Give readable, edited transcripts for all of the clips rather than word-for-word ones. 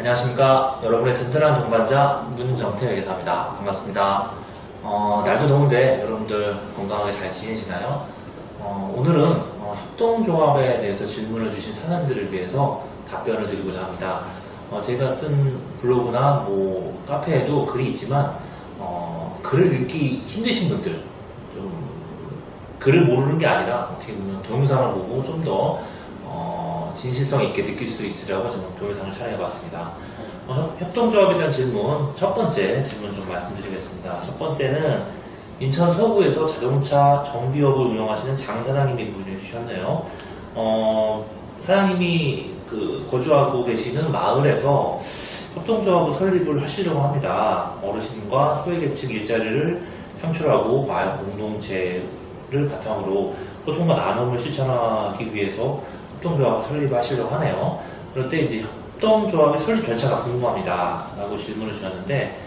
안녕하십니까. 여러분의 든든한 동반자 문정태 회계사입니다. 반갑습니다. 날도 더운데 여러분들 건강하게 잘 지내시나요? 오늘은 협동조합에 대해서 질문을 주신 사장님들을 위해서 답변을 드리고자 합니다. 제가 쓴 블로그나 카페에도 글이 있지만 글을 읽기 힘드신 분들, 좀 글을 모르는 게 아니라 어떻게 보면 동영상을 보고 좀 더 진실성 있게 느낄 수 있으려고 저는 동영상을 촬영해봤습니다. 협동조합에 대한 질문, 첫 번째 질문 좀 말씀드리겠습니다. 첫 번째는 인천 서구에서 자동차 정비업을 운영하시는 장 사장님이 보내주셨네요. 사장님이 거주하고 계시는 마을에서 협동조합을 설립을 하시려고 합니다. 어르신과 소외계층 일자리를 창출하고 마을 공동체를 바탕으로 소통과 나눔을 실천하기 위해서 협동조합을 설립하시려고 하네요. 그럴 때 이제 협동조합의 설립 절차가 궁금합니다. 라고 질문을 주셨는데,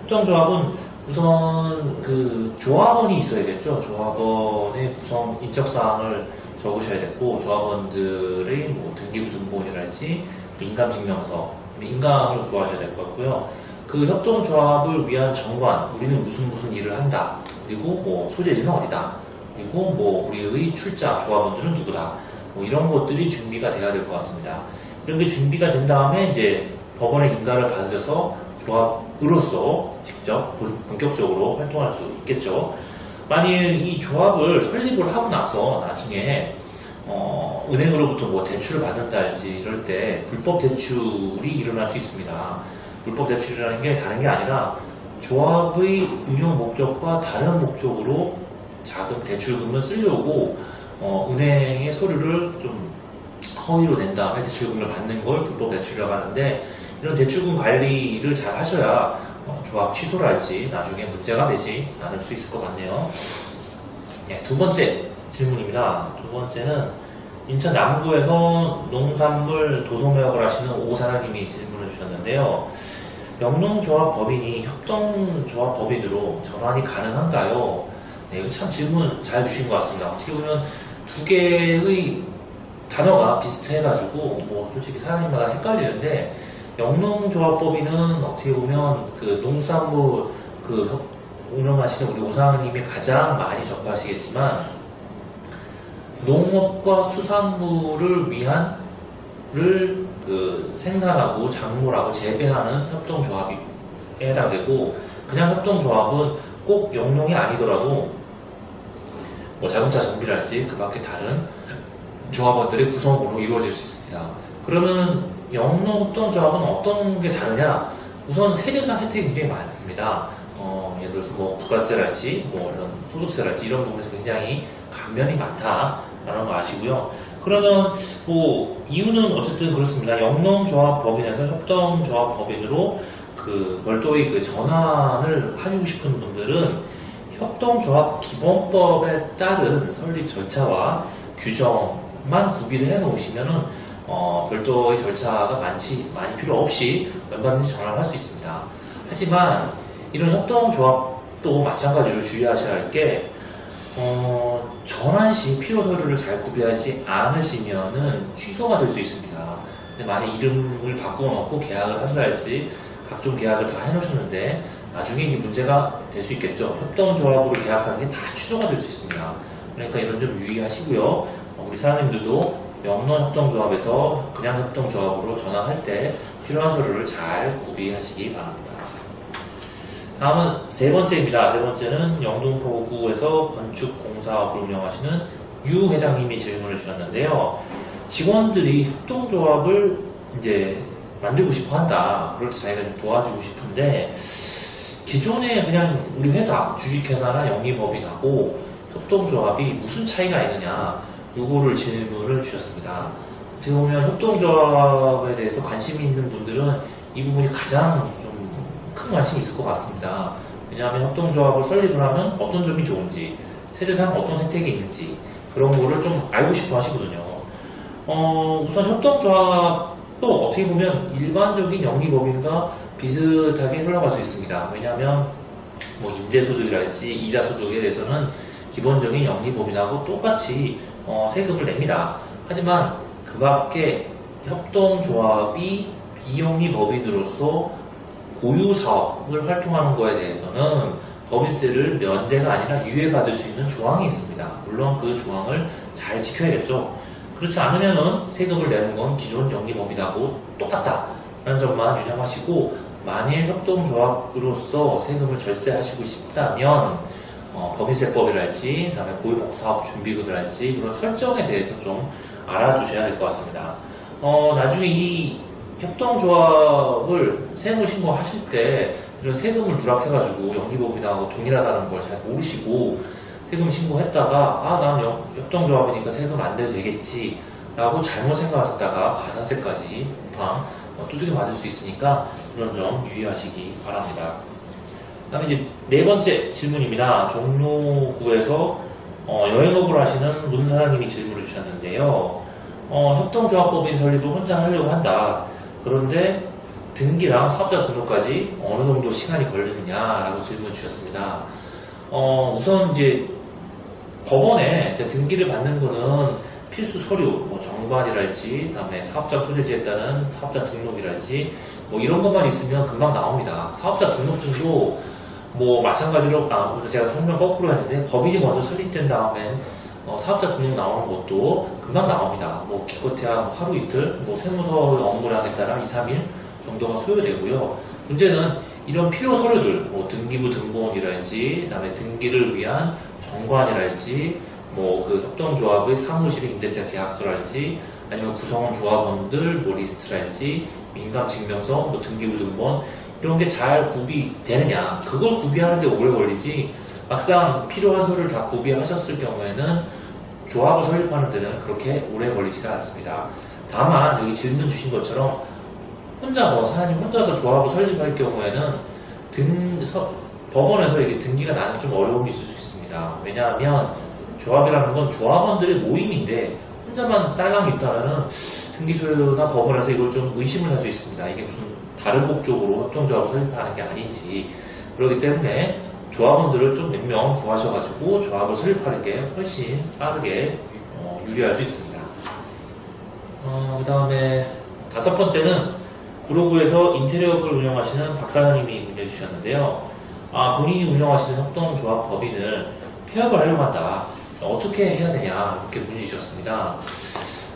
협동조합은 우선 조합원이 있어야겠죠. 조합원의 구성 인적사항을 적으셔야 됐고, 조합원들의 등기부 등본이랄지, 인감증명서, 인감을 구하셔야 될 것 같고요. 그 협동조합을 위한 정관, 우리는 무슨 일을 한다. 그리고 소재지는 어디다. 그리고 우리의 출자, 조합원들은 누구다. 이런 것들이 준비가 돼야 될 것 같습니다. 이런 게 준비가 된 다음에 이제 법원의 인가를 받으셔서 조합으로서 직접 본격적으로 활동할 수 있겠죠. 만일 이 조합을 설립을 하고 나서 나중에 은행으로부터 대출을 받는다 할지 이럴 때 불법 대출이 일어날 수 있습니다. 불법 대출이라는 게 다른 게 아니라 조합의 운영 목적과 다른 목적으로 자금 대출금을 쓰려고 은행의 서류를 좀 허위로 낸 다음에 대출금을 받는 걸 불법 대출이라고 하는데, 이런 대출금 관리를 잘 하셔야 조합 취소를 할지 나중에 문제가 되지 않을 수 있을 것 같네요. 네, 두 번째 질문입니다. 두 번째는 인천 남구에서 농산물 도소매업을 하시는 오 사장님이 질문을 주셨는데요. 영농조합법인이 협동조합법인으로 전환이 가능한가요? 네, 이거 참 질문 잘 주신 것 같습니다. 어떻게 보면 두 개의 단어가 비슷해가지고 솔직히 사장님마다 헷갈리는데, 영농조합법인은 어떻게 보면 농수산물 운영하시는 우리 오사장님이 가장 많이 접하시겠지만, 농업과 수산물을 생산하고 작물하고 재배하는 협동조합에 해당되고, 그냥 협동조합은 꼭 영농이 아니더라도 자동차 정비랄지 그 밖에 다른 조합원들의 구성으로 이루어질 수 있습니다. 그러면 영농협동조합은 어떤 게 다르냐? 우선 세제상 혜택이 굉장히 많습니다. 예를 들어서 부가세랄지 이런 소득세랄지 이런 부분에서 굉장히 감면이 많다라는 거 아시고요. 그러면 이유는 어쨌든 그렇습니다. 영농조합법인에서 협동조합법인으로 별도의 전환을 하시고 싶은 분들은 협동조합 기본법에 따른 설립 절차와 규정만 구비를 해 놓으시면은 별도의 절차가 많이 필요 없이 얼마든지 전환할 수 있습니다. 하지만 이런 협동조합도 마찬가지로 주의하셔야 할 게 전환 시 필요 서류를 잘 구비하지 않으시면은 취소가 될 수 있습니다. 근데 만약 이름을 바꿔놓고 계약을 한다 할지 각종 계약을 다 해놓으셨는데 나중에 이게 문제가 될 수 있겠죠. 협동조합으로 계약하는 게 다 취소가 될 수 있습니다. 그러니까 이런 점 유의하시고요. 우리 사장님들도 영농협동조합에서 그냥 협동조합으로 전환할 때 필요한 서류를 잘 구비하시기 바랍니다. 다음은 세 번째입니다. 세 번째는 영등포구에서 건축공사업을 운영하시는 유 회장님이 질문을 주셨는데요. 직원들이 협동조합을 이제 만들고 싶어 한다. 그럴 때 자기가 좀 도와주고 싶은데, 기존에 그냥 우리 회사, 주식회사나 영리법인하고 협동조합이 무슨 차이가 있느냐, 요거를 질문을 주셨습니다. 어떻게 보면 협동조합에 대해서 관심이 있는 분들은 이 부분이 가장 좀 큰 관심이 있을 것 같습니다. 왜냐하면 협동조합을 설립을 하면 어떤 점이 좋은지, 세제상 어떤 혜택이 있는지, 그런 거를 좀 알고 싶어 하시거든요. 우선 협동조합도 어떻게 보면 일반적인 영리법인과 비슷하게 흘러갈 수 있습니다. 왜냐하면 임대소득이랄지 이자소득에 대해서는 기본적인 영리법인하고 똑같이 세금을 냅니다. 하지만 그 밖에 협동조합이 비영리 법인으로서 고유 사업을 활동하는 거에 대해서는 법인세를 면제가 아니라 유예받을 수 있는 조항이 있습니다. 물론 그 조항을 잘 지켜야겠죠. 그렇지 않으면은 세금을 내는 건 기존 영리법인하고 똑같다라는 점만 유념하시고, 만일 협동조합으로서 세금을 절세하시고 싶다면 법인세법이랄지, 그다음에 고유목사업 준비금이랄지 그런 설정에 대해서 좀 알아주셔야 될 것 같습니다. 나중에 이 협동조합을 세무신고 하실 때 이런 세금을 누락해가지고 영리법인하고 동일하다는 걸 잘 모르시고 세금 신고했다가 난 협동조합이니까 세금 안 내도 되겠지 라고 잘못 생각하셨다가 가산세까지 두들겨 맞을 수 있으니까 그런 점 유의하시기 바랍니다. 그 다음에 이제 네 번째 질문입니다. 종로구에서 여행업을 하시는 문 사장님이 질문을 주셨는데요. 협동조합법인 설립을 혼자 하려고 한다. 그런데 등기랑 사업자 등록까지 어느 정도 시간이 걸리느냐라고 질문 주셨습니다. 우선 이제 법원에 등기를 받는 거는 필수 서류, 정관이랄지, 그다음에 사업자 소재지에 따른 사업자 등록이랄지, 이런 것만 있으면 금방 나옵니다. 사업자 등록증도 마찬가지로, 제가 설명 거꾸로 했는데, 법인이 먼저 설립된 다음에 사업자 등록 나오는 것도 금방 나옵니다. 기껏해야 하루 이틀, 세무서 업무량에 따라 2, 3일 정도가 소요되고요. 문제는 이런 필요 서류들, 등기부 등본이랄지, 그다음에 등기를 위한 정관이랄지, 그 협동조합의 사무실의 임대차 계약서랄지, 아니면 구성원 조합원들 리스트랄지, 민감증명서, 등기부 등본, 이런 게 잘 구비되느냐, 그걸 구비하는데 오래 걸리지, 막상 필요한 서류를 다 구비하셨을 경우에는 조합을 설립하는 데는 그렇게 오래 걸리지가 않습니다. 다만 여기 질문 주신 것처럼 사장님 혼자서 조합을 설립할 경우에는 법원에서 이게 등기가 나는 좀 어려움이 있을 수 있습니다. 왜냐하면 조합이라는 건 조합원들의 모임인데 혼자만 딸랑이 있다면 등기소유나 법원에서 이걸 좀 의심을 할 수 있습니다. 이게 무슨 다른 목적으로 협동조합을 설립하는 게 아닌지. 그렇기 때문에 조합원들을 좀 몇 명 구하셔가지고 조합을 설립하는 게 훨씬 빠르게 유리할 수 있습니다. 그 다음에 다섯 번째는 구로구에서 인테리어업을 운영하시는 박 사장님이 문의 주셨는데요. 본인이 운영하시는 협동조합 법인을 폐업을 하려고 한다. 어떻게 해야 되냐, 이렇게 문의 주셨습니다.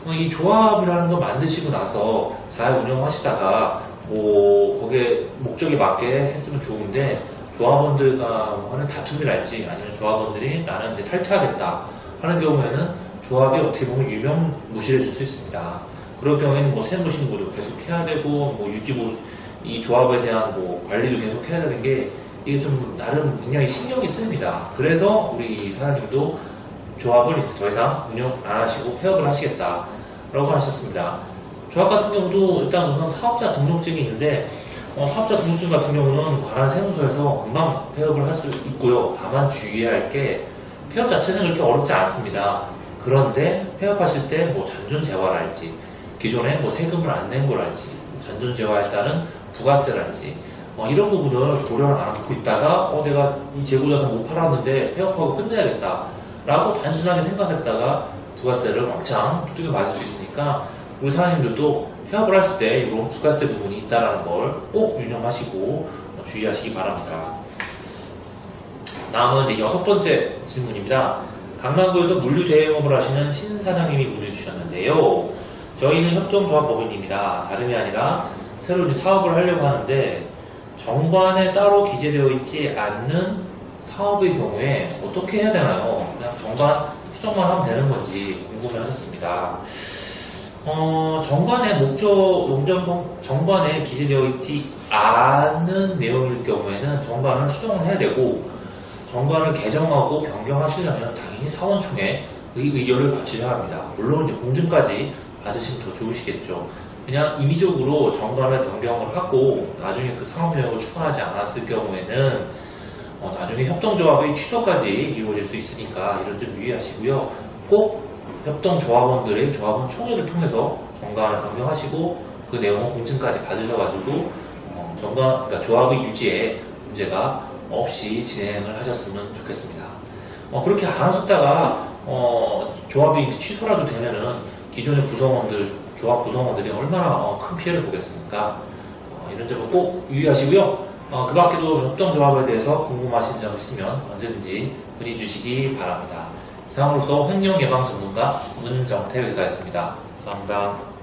이 조합이라는 걸 만드시고 나서 잘 운영하시다가 거기에 목적에 맞게 했으면 좋은데, 조합원들과 하는 다툼이랄지, 아니면 조합원들이 나는 이제 탈퇴하겠다 하는 경우에는 조합이 어떻게 보면 유명무실해질 수 있습니다. 그럴 경우에는 세무신고도 계속 해야 되고, 유지보수, 이 조합에 대한 관리도 계속 해야 되는 게, 이게 좀 나름 굉장히 신경이 쓰입니다. 그래서 우리 사장님도 조합을 이제 더 이상 운영 안 하시고 폐업을 하시겠다라고 하셨습니다. 조합 같은 경우도 일단 우선 사업자 등록증이 있는데, 사업자 등록증 같은 경우는 관할 세무서에서 금방 폐업을 할 수 있고요. 다만 주의해야 할 게, 폐업 자체는 그렇게 어렵지 않습니다. 그런데 폐업하실 때 잔존재화랄지, 기존에 세금을 안 낸 거랄지, 잔존재화에 따른 부가세랄지, 이런 부분을 고려를 안 하고 있다가 내가 이 재고자산 못 팔았는데 폐업하고 끝내야겠다 라고 단순하게 생각했다가 부가세를 왕창 두들겨 맞을 수 있으니까, 우리 사장님들도 폐업을 하실 때 이런 부가세 부분이 있다는 걸 꼭 유념하시고 주의하시기 바랍니다. 다음은 이제 여섯 번째 질문입니다. 강남구에서 물류 대행업을 하시는 신 사장님이 문의 주셨는데요. 저희는 협동조합 법인입니다. 다름이 아니라 새로 사업을 하려고 하는데, 정관에 따로 기재되어 있지 않는 사업의 경우에 어떻게 해야 되나요? 그냥 정관 수정만 하면 되는 건지 궁금해 하셨습니다. 정관에 기재되어 있지 않은 내용일 경우에는 정관을 수정을 해야 되고, 정관을 개정하고 변경하시려면 당연히 사원총회의 의결을 거치셔야 합니다. 물론 이제 공증까지 받으시면 더 좋으시겠죠. 그냥 임의적으로 정관을 변경을 하고 나중에 그 상업 내용을 추가하지 않았을 경우에는 나중에 협동조합의 취소까지 이루어질 수 있으니까 이런 점 유의하시고요. 꼭 협동조합원들의 조합원 총회를 통해서 정관을 변경하시고 그 내용은 공증까지 받으셔가지고 그러니까 조합의 유지에 문제가 없이 진행을 하셨으면 좋겠습니다. 그렇게 안 하셨다가 조합이 취소라도 되면은 기존의 구성원들, 조합 구성원들이 얼마나 큰 피해를 보겠습니까? 이런 점은 꼭 유의하시고요. 그 밖에도 협동조합에 대해서 궁금하신 점 있으면 언제든지 문의 주시기 바랍니다. 이상으로서 횡령 예방 전문가 문정태 의사였습니다. 감사합니다.